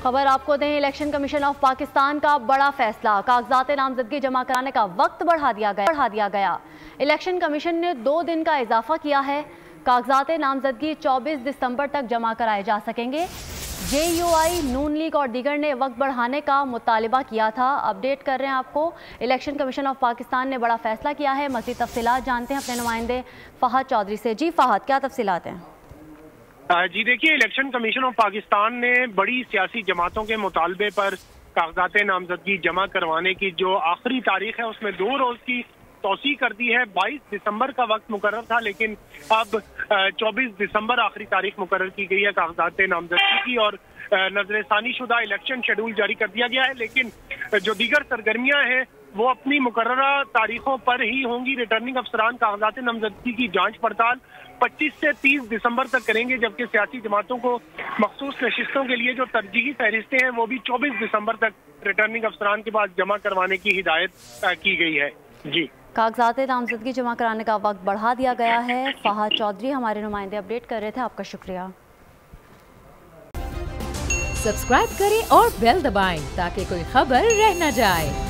खबर आपको दें, इलेक्शन कमीशन ऑफ पाकिस्तान का बड़ा फैसला, कागजात नामजदगी जमा कराने का वक्त बढ़ा दिया गया। इलेक्शन कमीशन ने 2 दिन का इजाफा किया है। कागजात नामजदगी 24 दिसंबर तक जमा कराए जा सकेंगे। JUI, नून लीग और दीगर ने वक्त बढ़ाने का मुतालिबा किया था। अपडेट कर रहे हैं आपको, इलेक्शन कमीशन ऑफ पाकिस्तान ने बड़ा फैसला किया है। मज़ीद तफसीलात जानते हैं अपने नुमाइंदे फ़हद चौधरी से। जी फ़हद, क्या तफसीलात हैं? जी देखिए, इलेक्शन कमीशन ऑफ पाकिस्तान ने बड़ी सियासी जमातों के मुतालबे पर कागजात नामजदगी जमा करवाने की जो आखिरी तारीख है उसमें 2 रोज की तोसी कर दी है। 22 दिसंबर का वक्त मुकर्रर था, लेकिन अब 24 दिसंबर आखिरी तारीख मुकर्रर की गई है कागजात नामजदगी की, और नजरसानी शुदा इलेक्शन शेड्यूल जारी कर दिया गया है। लेकिन जो दीगर सरगर्मियां हैं वो अपनी मुकर्ररा तारीखों पर ही होंगी। रिटर्निंग अफसरान कागजात नामजदगी की जांच पड़ताल 25 से 30 दिसंबर तक करेंगे, जबकि सियासी जमातों को मखसूस नशिस्तों के लिए जो तरजीही फहरिस्तें हैं वो भी 24 दिसंबर तक रिटर्निंग अफसरान के पास जमा करवाने की हिदायत की गई है। जी, कागजात नामजदगी जमा कराने का वक्त बढ़ा दिया गया है। फ़हद चौधरी हमारे नुमाइंदे अपडेट कर रहे थे, आपका शुक्रिया। सब्सक्राइब करें और बेल दबाएं ताकि कोई खबर रह न जाए।